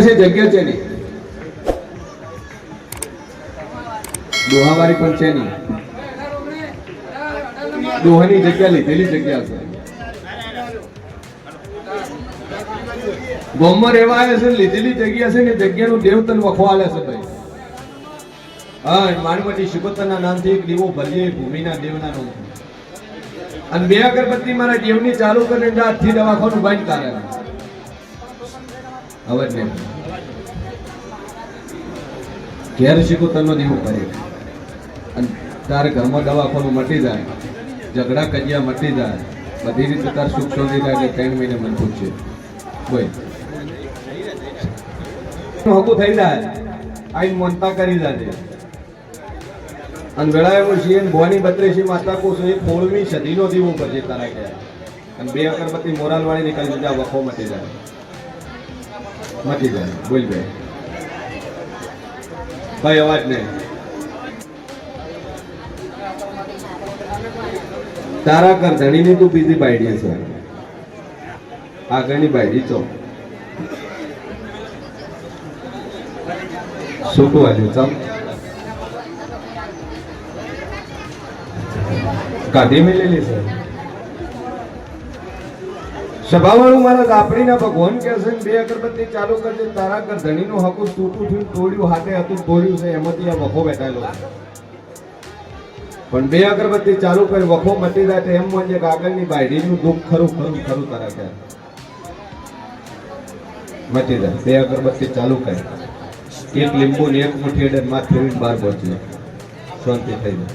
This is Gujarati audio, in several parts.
જગ્યા છે નહીં, દોહાવાળી પણ છે નહીં, દોહાની જગ્યા લીધેલી જગ્યા છે. ગોમમાં રહેવા આવ્યા છે, લીધેલી જગ્યા છે ને જગ્યાનું દેવતન વખો આલે છે ભાઈ. હા, માનવટી શિકોતરના નામથી એક દીવો ભરીએ ભૂમિના દેવના નામથી. અને 2 અગરબત્તી મારા દેવની ચાલુ કરીને હાથથી દવાખાનું બંધ કરે. હવે જ નહીં ઘેર શિકોતરનો દીવો ભરે અને તારે ઘરમાં દવાખાનું મટી જાય, ઝઘડા કજિયા મટી જાય, બધી રીતે તાર સુખ શાંતિ થાય. એટલે 3 મહિને મને પૂછશે બોય હકું થઈ જાય, આઈ મનતા કરી જાય. અને વેળાએ છીએ ભવાની 32 માતા કોષ એ 16મી સદીનો દીવો ભજે તારા ગયા. અને 2 અગરબત્તી મોરાલ વાળી નીકળી દીધા, વખો મટી જાય, મટી જાય. બોલ ભાઈ, ભાઈ અવાજ નહીં. તારા કર ધણીની તું બીજી બાયડી છે, આગળની બાયડી ચો શું વાજ્યું ચમ કાઢી મેલેલી છે. સભાવાળું મારા આપણીના ભગવાન કે છે 2 અગરબત્તી ચાલુ કરજે, તારા કર ધણીનું હકું તૂટું થયું, તોડ્યું હાથે હતું તોડ્યું છે, એમાંથી આ વખો બેઠેલો. પણ 2 અગરબત્તી ચાલુ કરી વખો મટી જાય તો એમ માનજે કે આગળની બાયડીનું દુઃખ ખરું ખરું ખરું તારા ક્યાં મટી જાય. 2 અગરબત્તી ચાલુ કરી, એક લીંબુ ને એક મુઠ્ઠી એડર માં ફેરવીને બહાર પહોંચી, શાંતિ થઈ જાય.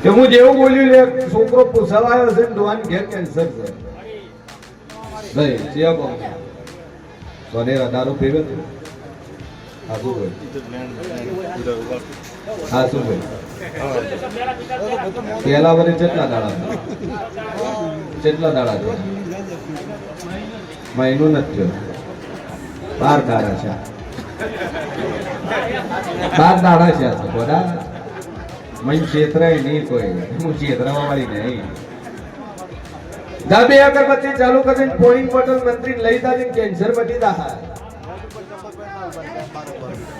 કે હું જેવું બોલ્યું લે છોકરો પૂછવાયો છે ને ડોહાન ઘેર કેન્સર છે ભાઈ. ચિયા બોલ સોનેરા દારૂ પીવે છે. હા શું ભાઈ, હા શું ભાઈ, પેલા વરે કેટલા દાડા છે? મહિનો નથી થયો, 12 દાડા છે. 12 દાડા છે બધા. મન ક્ષેત્રાય નહીં કોઈ, હું ક્ષેત્રવા વાળી નહીં. 2 અગરબત્તી ચાલુ કરીને પોલિંગ બોટલ મંત્રી લઈ જાજે, કેન્સર મટી જા.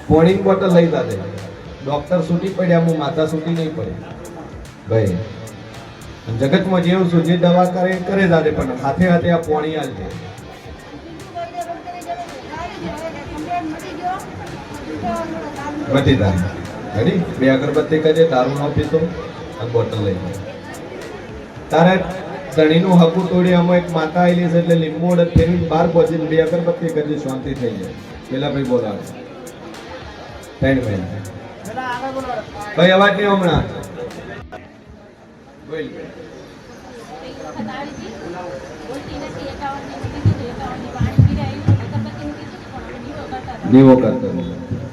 પોલિંગ બોટલ લઈ જાજે, ડોક્ટર છૂટી પડ્યા, હું માતા છૂટી નહીં પડે ભાઈ. જગતમાં જેવું છું જે દવા કરે કરે જાજે, પણ હાથે હાથે આ પોણી આલજે. મટી જાય. રેડી? 2 અગરબત્તી કરજે, દારૂ ન પીતો અને બોટલ લઈ જાય. તારે ધણીનું હકું તોડી આમાં એક માતા આવેલી છે એટલે લીંબુ ઓડે ફેરવીને બહાર પહોંચીને 2 અગરબત્તી કરજે, શાંતિ થઈ જાય. પેલા ભાઈ બોલાવે 3 મહિના ભાઈ અવાજ નહીં હમણાં બોલ. દીવો કરતો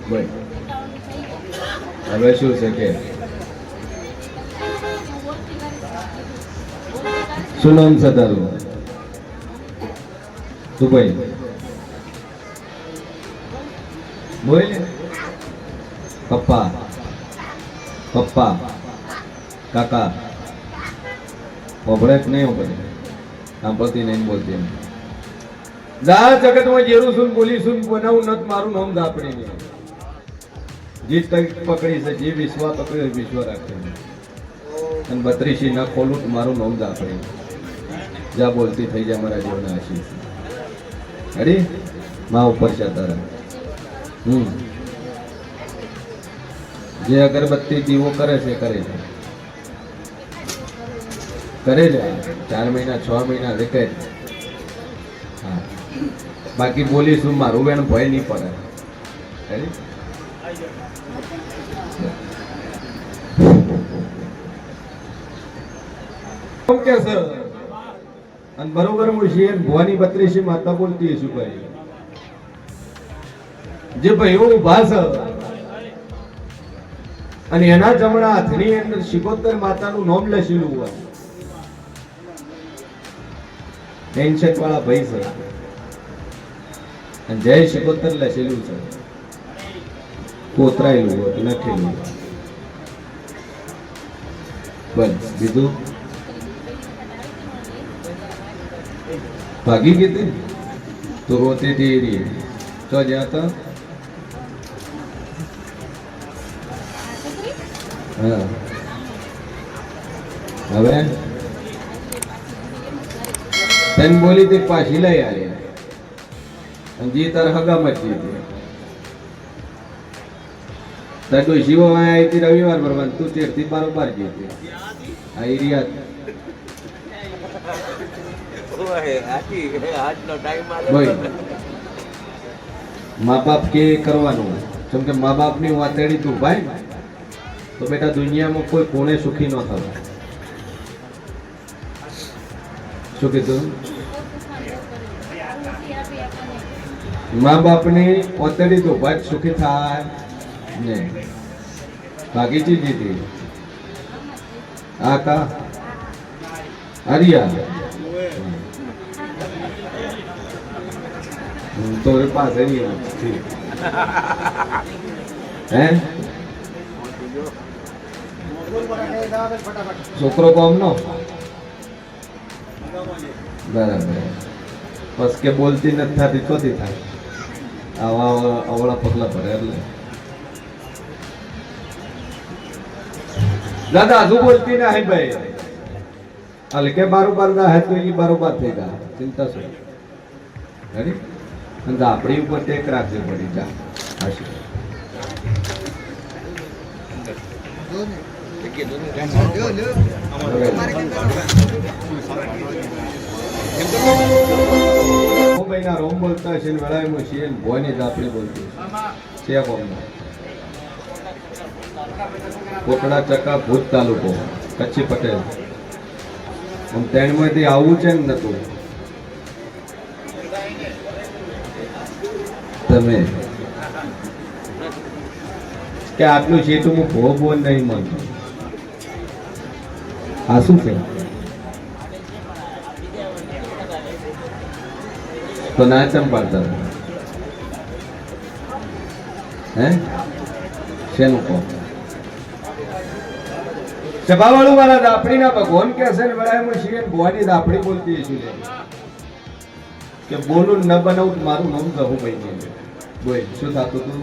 બોલ. હવે શું છે કે શું નામ છે તારું? તું ભાઈ બોલ. પપ્પા પપ્પા કાકા પોપડે નહીં પડે, સાંભળતી નહીં બોલતી. જા જગતમાં જેરું સુન બોલી સુન બનાવું નત મારું નામ દાપડી નહીં. જે તક પકડી છે, જે વિશ્વા પકડી વિશ્વ રાખે, અને 32 ના ખોલું મારું નામ દાપડી. જા બોલતી થઈ જાય મારા જીવના આશીષ. અરે માં ઉપર છે તારા. જે અગરબત્તી દીવો કરે છે કરે છે, કરે છે. 4 મહિના 6 મહિના રેકે. હા, બાકી બોલીશું મારું બેન ભય નહીં પડે. કે સર અને બરોબર હું છીએ ભવાની 32 માતા બોલતી છું ભાઈ. જે ભાઈઓ ઉભા છે અને એના જમણા હાથની અંદર શિકોતર માતાનું નામ લખેલું હોય, ટેન્શન વાળા ભાઈ છે, અને જય શિકોતર લખેલું છે, કોતરાયેલું હોય લખેલું. બસ બીજું ભાગી ગઈ હતી તો રોતી હતી એ રહી તો જ્યાં હતા હા હવે તને બોલી તે પાછી લઈ આવી અને જે તાર હગામાં જ હતી તાર કોઈ શિવો આવી હતી રવિવાર ભરવાનું તું ચેડથી બારોબાર ગઈ હતી આ એરિયા મા બાપ કે કરવાનું જેમ કે મા બાપ ની વાતેડી તું ભાઈ તો બેટા દુનિયામાં કોઈ કોને સુખી ન થવાય શું કીધું મા બાપ ની વાતેડી તું ભાઈ સુખી થાય ને બાકી ચીજ હતી આ કા હરિયા તો એ પાસે નહીં હે છોકરો કોમ નો બરાબર બસ કે બોલતી નથી થતી ચોથી થાય આવા અવળા પગલા ભરે એટલે દાદા હજુ બોલતી ને હે ભાઈ હાલ કે બારોબાર ગા હે તો એ બારોબાર થઈ ગયા ચિંતા શું રેડી અને આપણી ઉપર ટેક રાખવી પડી જા હાશી મહિના રોમ બોલતા છે વેળામાં છીએ ભોની જ આપણી બોલતી છે કોમમાં કોટડા ચક્કા ભૂત તાલુકો કચ્છી પટેલ આમ ત્રણમાંથી આવું છે ને નતું તમે કે આટલું છે તો હું ભોગ નહીં માનતો આ શું છે તો ના ચમ પાડતા હે શેનું કહો સભાવાળું મારા દાપડીના ભગવાન કે છે ને વેળાએ શિવે ભવાની દાપડી બોલતી છું કે બોલું ન બનાવું મારું નામ જહું ભાઈ બોલ શું થતું તું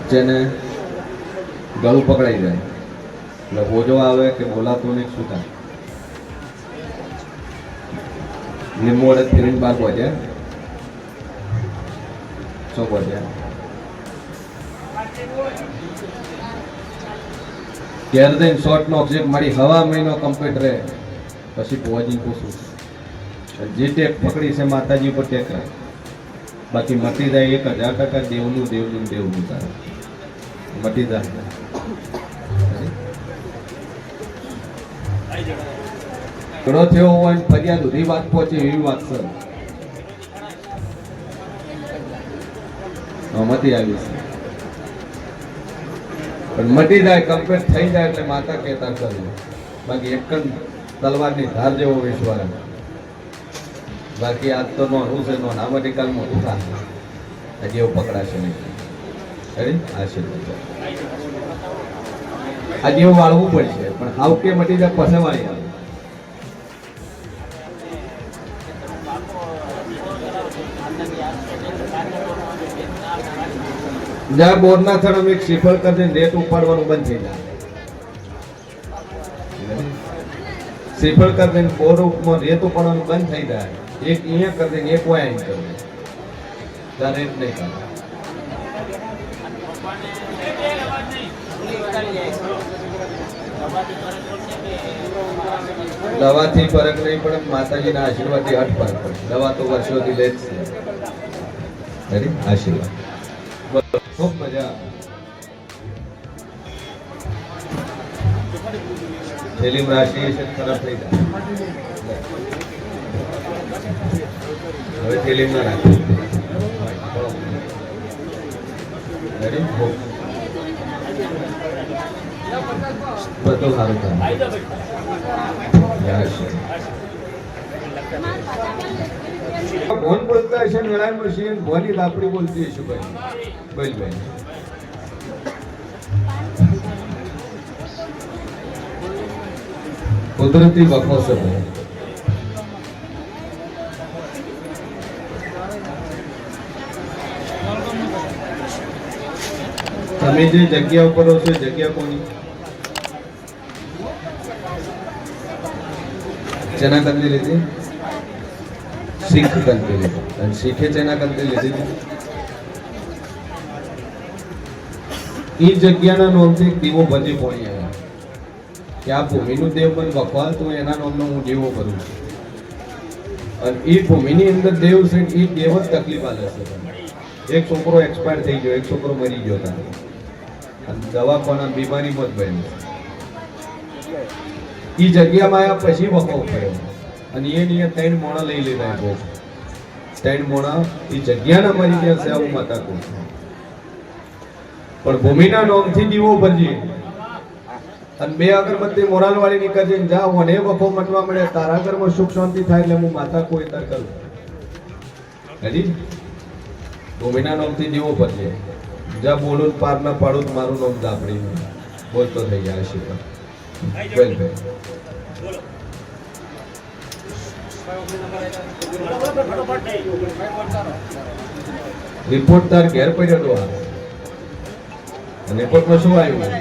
જેને ગળું પકડાઈ જાય એટલે હોજો આવે કે બોલાતું નહીં શું થાય લીંબુ વડે ફેરીને બાર પહોંચ્યા શું પહોંચ્યા ઘેર દઈને શોર્ટ નો ઓક્સિજન મારી હવા મહિનો કમ્પ્લીટ રહે પછી પહોંચી પૂછું જે ટેક પકડી છે માતાજી ઉપર ટેક રાખ બાકી મટી જાય 1000% દેવનું તારે મટી જાય ઘણો થયો હોય ફરિયાદ સુધી વાત પહોંચે એવી વાત છે મતી આવી છે પણ મટી જાય કમ્પ્લીટ થઈ જાય એટલે માતા કહેતા કર્યું બાકી એક તલવારની ધાર જેવો વિશ્વાસ બાકી આજ તો નોનું છે નોન આ મેડિકલ મોટું થાય હજી એવું પકડાશે નહીં આશીર્વાદ આજે એવું વાળવું પડશે પણ હાવ કે મટી જાય પછી વાળી આવે જ્યાં બોરના થડ એક શ્રીફળ કરીને રેત ઉપાડવાનું બંધ થઈ જાય શ્રીફળ કરીને બોર ઉપમાં રેત ઉપાડવાનું બંધ થઈ જાય એક અહીંયા કરી દે એક વાય અહીં કરી દે ત્યાં રેત નહીં કરે દવાથી ફરક નહીં પડે માતાજીના આશીર્વાદથી હટ ફરક પડે દવા તો વર્ષોથી લે જ છે આશીર્વાદ ખૂબ મજા થેલી રાશિ ખરાબ થઈ જાય હવે થેલી ના રાખી બધું સારું થાય ભોન બોલતા હશે ને વેળામાં શિવ ભોની લાપડી બોલતી હશે ભાઈ બોલ ભાઈ કુદરતી વખો છે ભાઈ. તમે જે જગ્યા ઉપર હો છો જગ્યા કોની? જેના કંદે લીધી? શીખ કંદે લીધી. અને શીખે જેના કંદે લીધી? એ જગ્યાના નામથી દીવો બધી પોણી આવ્યા કે આ ભૂમિનું દેવ પણ વખવાલ તો એના નામનો હું દીવો કરું છું. અને એ ભૂમિની અંદર દેવ છે એ દેવ જ તકલીફ આલે છે. એક છોકરો એક્સપાયર થઈ ગયો, એક છોકરો મરી ગયો હતા અને દવાખાના બીમારીમાં જ બન્યો. એ જગ્યામાં આવ્યા પછી વખો થયો અને એ 3 મોણા લઈ લીધા. 3 મોણા એ જગ્યાના મરી ગયા છે આવું માતા કહું છું. પણ ભૂમિના નામથી દીવો ભરજે અને 2 અગરબત્તી મોરાલ વાળી નીકળજે જા મને વખો મટવા મળે તારા ઘરમાં સુખ શાંતિ થાય એટલે હું માતા કોઈ તાર કરું. હજી ભૂમિના નામથી દીવો ભરજે જા બોલું પાર ના પાડું મારું નામ દાપડી બોલતો થઈ જાય છે. વેલ ભાઈ રિપોર્ટ તાર ઘેર પડ્યો તો અને રિપોર્ટમાં શું આવ્યું?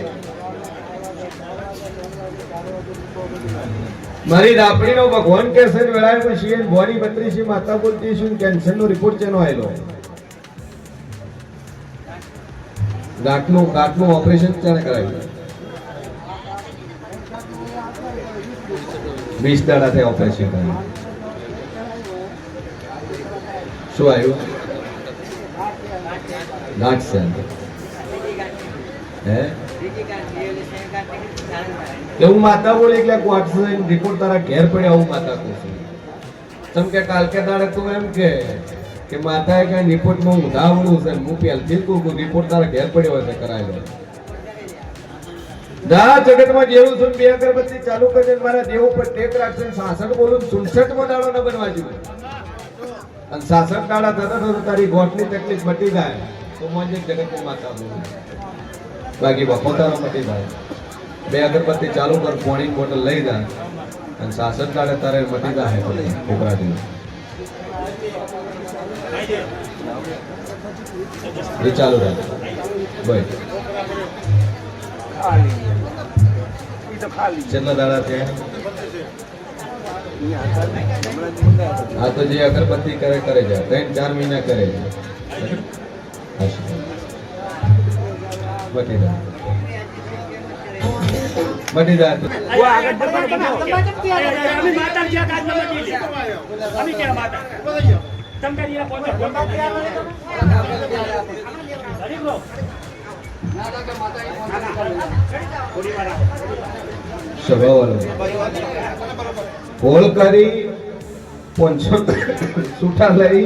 મારી દાપડીનો ભગવાન કે છે વેળાએ પછી એ બોડી 32 માતા બોલતી છે કેન્સરનો રિપોર્ટ ચેનો આવેલો? ગાંઠનું ઓપરેશન ચાલે કરાવ્યું. 20 દાડા થયા ઓપરેશન કરાવ્યું. શું આવ્યું? ગાંઠ છે. એવું માતા બોલે એટલે ક્વાર્ટર રિપોર્ટ તારા ઘેર પડ્યા આવું માતા કહું છું. તમ કે કાલ કે દાડે તું એમ કે માતાએ કે રિપોર્ટમાં ઊંધાવડું છે હું પહેલથી કહું રિપોર્ટ તારા ઘેર પડ્યો હોય કરાયેલો. જા જગતમાં જેવું છું 2 અગરબત્તી ચાલુ કરજે મારા દેવ ઉપર ટેક રાખશે. 66 બોલું 67 દાડો ન બનવા જોઈએ અને 66 દાડા થતા તારી ગોઠની તકલીફ મટી જાય તો મોજે જગતમાં માતા બોલું. બાકી બપોતાનો મટી જાય. 2 અગરબત્તી ચાલુ કર, પાણી બોટલ લઈ જા અને 66 દાડે તારે મટી જાય છોકરાથી. એ ચાલુ રાખ ભાઈ. કેટલા દાડા થયા? હા તો જે અગરબત્તી કરે જાય 3-4 મહિના કરે જાય બટી જાય. હોળ કરી 500 છૂટા લઈ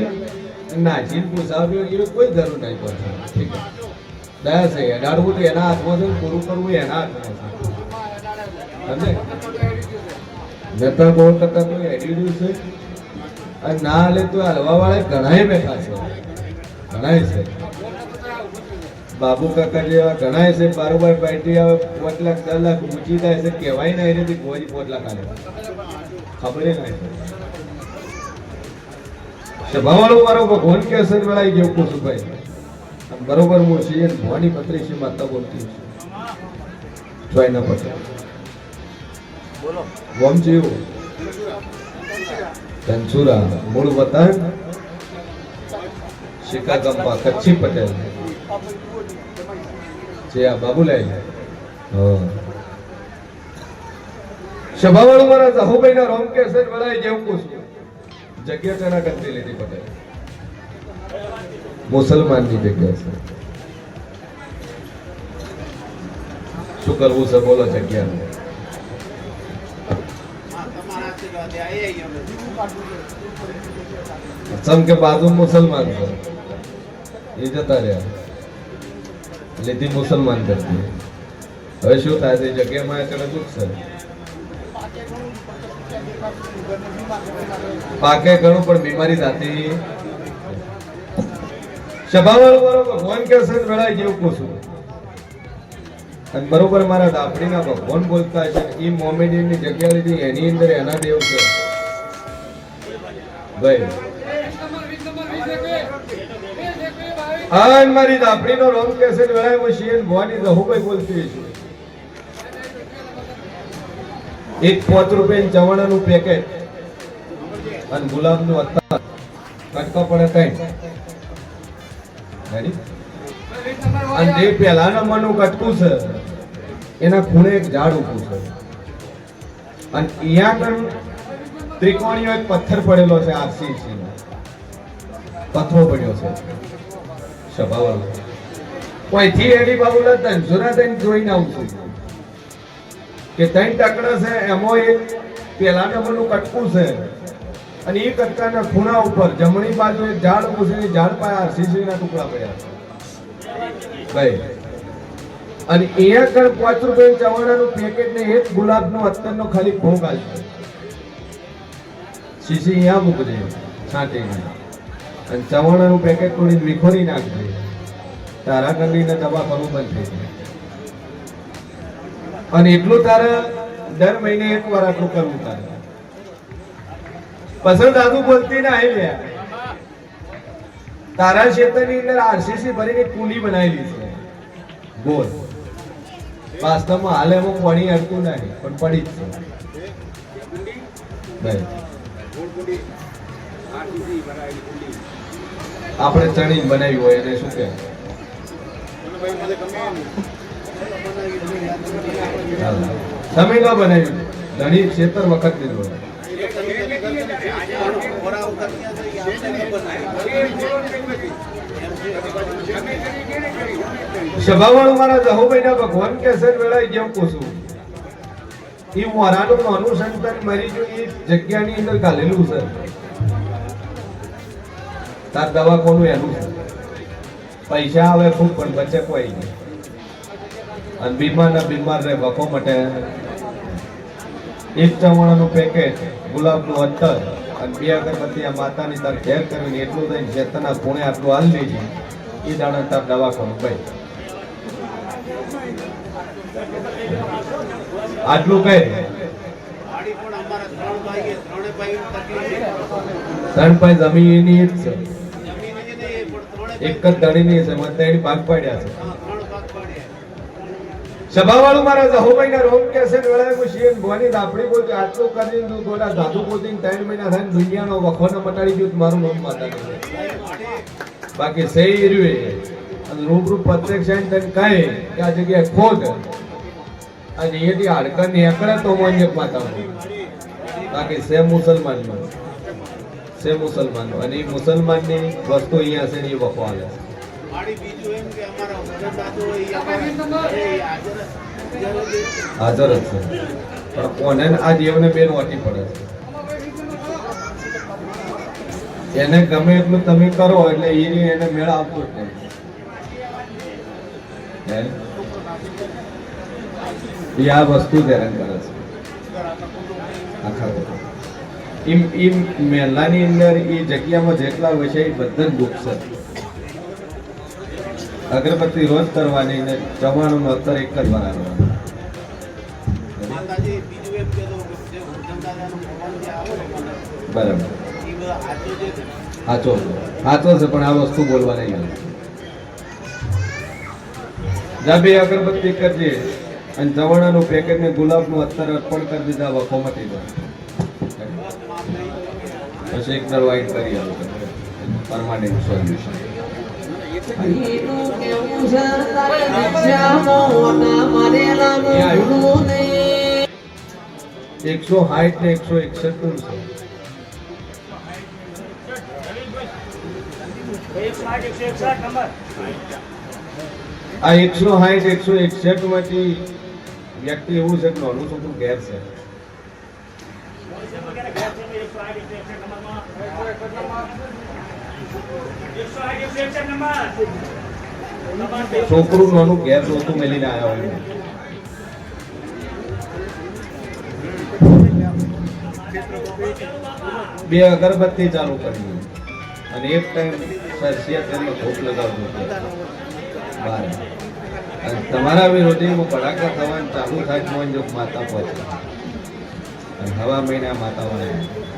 નાચીને પૂછાવ્યો કોઈ જરૂર નહીં પડશે. ઠીક દયા છે અડાડવું તો એના હાથમાં છે, પૂરું કરવું એના હાથમાં છે. જતા ગોળ કરતા કોઈ એડિયું છે અને ના હાલે તો હલવા વાળા ઘણાય બેઠા છે, ઘણાય છે. બાબુ કાકા જેવા ઘણાય છે. બારોબાર પાર્ટી આવે 5 લાખ 10 લાખ ઊંચી થાય છે કહેવાય ના એનાથી કોઈ 5 લાખ આલે ખબર નહીં. સભાવાળો મારો ભગવાન કે અસર વેળાઈ ગયો કુસુભાઈ બરોબર હું છીએ ભવાની 32 માતા બોલતી છું. જોઈના પછી બોલો વમ જીવ ધનસુરા મૂળ વતન શિકાગંપા કચ્છી પટેલ જે આ બાબુલાઈ સભાવાળો મારા જાહુભાઈ ના રોમ કે સર વળાઈ જેવું કુછ જગ્યા તેના કરતી લીધી પટેલ મુસલમાન ની જગ્યા છે. શું કરવું છે બોલો જગ્યાનું? સમ કે બાજુ મુસલમાન છે એ જતા રહ્યા લીધી મુસલમાન કરતી. હવે શું થાય છે જગ્યામાં અત્યારે દુઃખ છે પાકે ઘણું પણ બીમારી થતી. સભાવાળો મારો ભગવાન કે છે વેળાઈ જેવું પૂછું અને બરોબર મારા દાપડીના ભગવાન બોલતા છે એ મોમેડિયનની જગ્યા લીધી એની અંદર એના દેવ છે ભાઈ. આન મારી દાપડીનો રોંગ કેસેટ વેળામાં શિયન ભવાની રહુભાઈ બોલતી છે. એક 5 રૂપિયાનું ચવાણાનું પેકેટ અને ગુલાબનું અત્તર કટકા પડે કઈ અને જે પહેલા નંબરનું કટકું છે એના ખૂણે એક ઝાડ ઊભું છે અને અહીંયા પણ ત્રિકોણીયો એક પથ્થર પડેલો છે આરસીસી નો પથ્થરો પડ્યો છે સભાવાળો કોઈથી એડી બાબુલા તંજોરા થઈને જોઈને આવું છું કે 3 ટકડા છે એમાં એક પહેલા નંબરનું કટકું છે અને એ કટકાના ખૂણા ઉપર જમણી બાજુ એક ઝાડ ઊભું છે ઝાડ પાસે આરસીસી ના ટુકડા પડ્યા છે ભાઈ. અને અહીંયા કણ 5 રૂપિયા ચવાણાનું પેકેટ ને એક ગુલાબનું અત્તરનો ખાલી ભોગ આલશે શીશી અહીંયા મૂકજે છાંટીને અને ચવાણાનું પેકેટ થોડી વિખોરી નાખજે તારા ગંદીને દવા કરવું બંધ થઈ જાય. અને એટલું તારે દર મહિને એક વાર આટલું કરવું તારે પસંદ દાદુ બોલતી ના આવી લે તારા ક્ષેત્રની અંદર આરસીસી ભરીને કુંડી બનાવેલી છે ગોળ. વાસ્તવમાં હાલ એમાં પાણી અડતું નહીં પણ પડી જ છે. આપણે ચણી બનાવી હોય એને શું કે તમે કા બનાવ્યું ઘણી ક્ષેત્ર વખત લીધો સભાવાળું મારા જહોભાઈ ના ભગવાન કેસર વેળાએ જેમ પૂછું એ મોરાનું નાનું સંતન મરી ગયું એ જગ્યાની અંદર ગાલેલું છે તાર દવાખાનું એનું છે પૈસા આવે ખૂબ પણ બચે કોઈ નહીં અને બીમાર રહે વખો માટે એક ચવાણાનું પેકેટ ગુલાબનું અત્તર અને 2 અગરબત્તી આ માતાની તાર ઘેર કરીને એટલું થઈને ચેતના પૂણે આટલું હાલ લેજે એ દાડા તાર દવાખાનું ભાઈ આટલું કહે 3 ભાઈ જમીન એની જ છે એક જ દડીની છે મને 3 ભાગ પાડ્યા છે. સભાવાળું મારા જહોભાઈ ના રોમ કેસે વેળાએ મુશીન ભવાની દાપડી બોલતી આટલું કરીને તું થોડા ધાતુ પોતીને 3 મહિના થઈને દુનિયાનો વખોને મટાડી ગયું મારું નામ માતાનું બાકી સહી રહ્યું અને રૂબરૂ પ્રત્યક્ષ આઈને તને કહે કે આ જગ્યાએ ખોદ અને એથી હાડકા નીકળે તો મોંજક માતાનું બાકી સે મુસલમાનનો અને એ મુસલમાનની વસ્તુ અહીંયા છે ને એ વખો હાલે હાજર જ છે પણ કોને આ દેવને બેન વાટી પડે છે એને ગમે એટલું તમે કરો એટલે એને મેળ આપતો જ નહીં આ વસ્તુ હેરાન કરે છે આખા મહેલાની અંદર એ જગ્યામાં જેટલા વિષય બધા દુઃખ છે. અગરબત્તી રોજ કરવાની ને ચવાણું અત્તર એક જ વાર આવવાનું બરાબર સાચો છે પણ આ વસ્તુ બોલવા નહીં આવે જા 2 અગરબત્તી કરજે અને ચવાણાનું પેકેટ ને ગુલાબનું અત્તર અર્પણ કરી દીધા વખો મટી જાય પછી એક દરવાઈ કરી આવો પરમાનન્ટ સોલ્યુશન 160 ને 161 આ 160 161 માંથી વ્યક્તિ એવું છે કે નાનું છોકરું ઘેર છે છોકરું નાનું ઘેર રોતું મેલીને આવ્યા હોય બે અગરબત્તી ચાલુ કરી અને એક ટાઈમ સરસિયા તેલનો ધૂપ લગાવજો અને તમારા વિરોધીમાં ભડાકા થવાનું ચાલુ થાય મોન જો માતા પહોંચે અને હવા મહિના માતા વાળા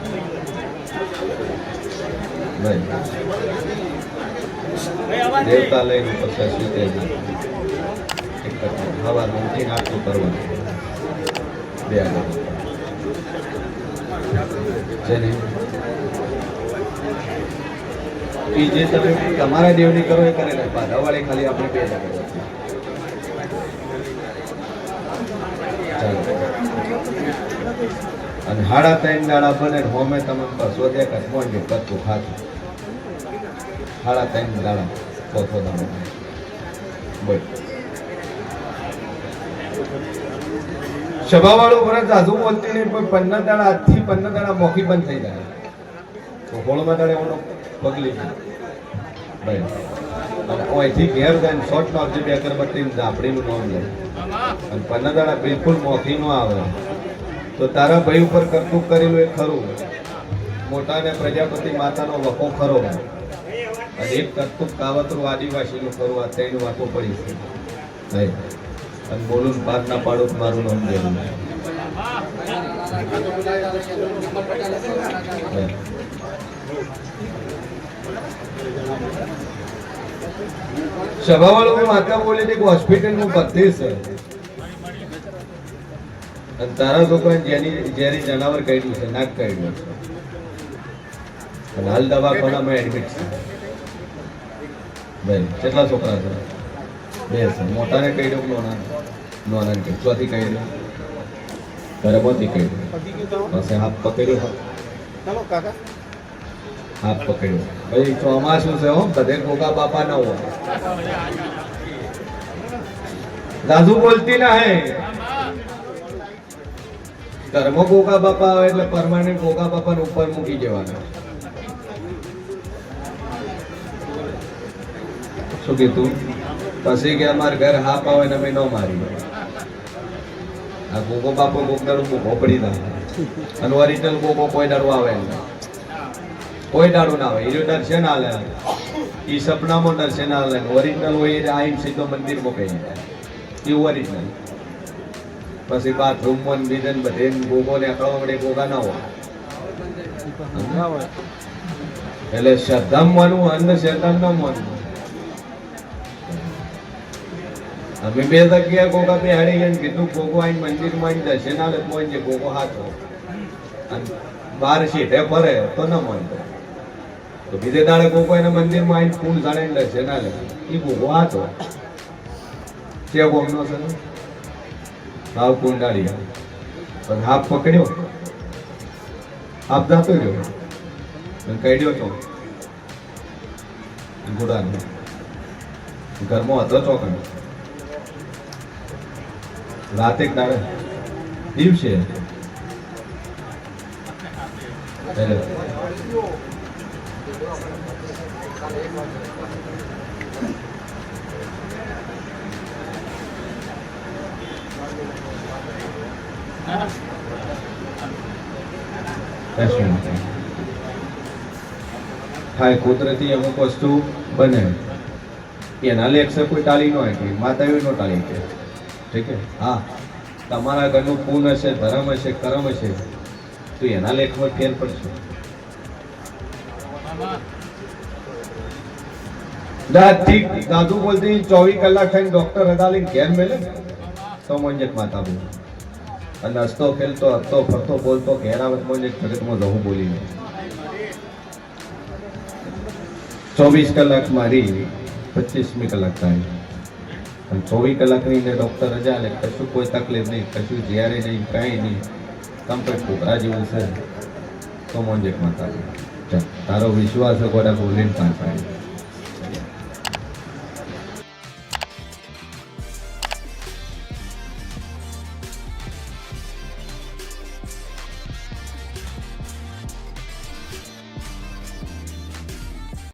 દેવતા લઈને પછી સુતે હવા નમથી નાટું કરવાનું બે આગળ છે ને જે તમે તમારા દેવની કરો એ કરેલા બાધા વાળે ખાલી આપણે બે ચાલો અને હાડા ત્રણ દાડા બને હોમે તમે બસો દે કસમોન ને કચ્છું ખાતું હાડા ત્રણ દાડા ચોથો દાડો બોલ સભાવાળું વરસ આજુ બોલતી નહીં પણ 15 દાડા આજથી 15 દાડા મોખી બંધ થઈ જાય તો હોળમાં દાડે એનો પગલી ભાઈ અહીંથી ઘેર જાય શોર્ટ મારજે બે અગરબત્તી ઝાપડીનું નામ લે અને 15 દાડા બિલકુલ મોખી ન આવે તો તારા ભાઈ ઉપર કરતું કરેલું એ ખરું મોટા ને પ્રજાપતિ માતાનો વખો ખરો અને એક કરતું કાવતરું આદિવાસીનું ખરું આ ત્રણ વાતો પડી છે ભાઈ અને બોલું પાર ના પાડું મારું નામ દેવું સભાવાળો માતા બોલે છે કે હોસ્પિટલનું બધે છે અને તારા છોકરા જેની જનાવર કાઢ્યું છે નાક કાઢ્યું છે અને હાલ દવાખાનામાં એડમિટ છે ભાઈ કેટલા છોકરા છે બે છે મોટાને કાઢ્યું નોનાને કાઢ્યું ચોથી કાઢ્યું ગરબતી કાઢ્યું પછી હાથ પકડ્યો હાથ પકડ્યો ભાઈ ચોમાસું છે હો બધે ગોગા બાપા ના હોય દાદુ બોલતી ના હે ઘરમાં ગોગા બાપા આવે એટલે પરમાનન્ટ ગોગા બાપા ઉપર મૂકી જવાના શું કીધું પછી કે અમારે ઘર હાપ આવે ને અમે ન મારી આ ગોગો બાપો ગોગદાડું મૂકો પડી જાય અને ઓરિજિનલ ગોગો કોઈ દાડું આવે કોઈ દાડું ના આવે એ દર્શન આલે એ સપનામાં દર્શન આલે ઓરિજિનલ હોય એ આઈન સીધો મંદિર મૂકે એ ઓરિજિનલ પછી બાથરૂમમાં બીજન બધે ગોગો ને અકળવા મળે ગોગા ના હોય એટલે શ્રદ્ધા માનવું અંધશ્રદ્ધા ન માનવું અમે બે જગ્યા ગોગા બે હાડી ગયા કીધું ગોગો આઈને મંદિરમાં દર્શન આલે પહોંચે ગોગો હાથો અને બાર સીટે ફરે તો ન માનતો તો બીજે દાડે ગોગો એના મંદિરમાં આઈને ફૂલ જાણે દર્શન આલે એ ગોગો હાથો તે ગોમનો છે ને હાવ કુંડાળી પણ હાથ પકડ્યો હાથ જાતો રહ્યો કાઢ્યો તો ગુડાનો ઘરમાં હતો ચોકન રાતે દાડે દિવસે થાય કુદરતી અમુક વસ્તુ બને એના લેખ કોઈ ટાળી ન હોય કે માતા એવી ન ટાળી કે ઠીક છે હા તમારા ઘરનું પૂન હશે ધર્મ હશે કર્મ હશે તો એના લેખમાં ફેર પડશે દાદુ બોલતી 24 કલાક થઈને ડોક્ટર હદાલી ઘેર મેલે તો મંજક માતા બોલ અને હસતો ખેલતો હસતો ફરતો બોલતો ઘેર આવે મંજક જગતમાં જવું બોલીને 24 કલાક મારી 25મી કલાક થાય અને 24 કલાકની ડોક્ટર રજા લે કશું કોઈ તકલીફ નહીં કશું જ્યારે નહીં કાંઈ નહીં કમ્પ્લીટ છોકરા જેવું છે તો મંજક માતા તારો વિશ્વાસ ગોડા બોલીને પાર પાડી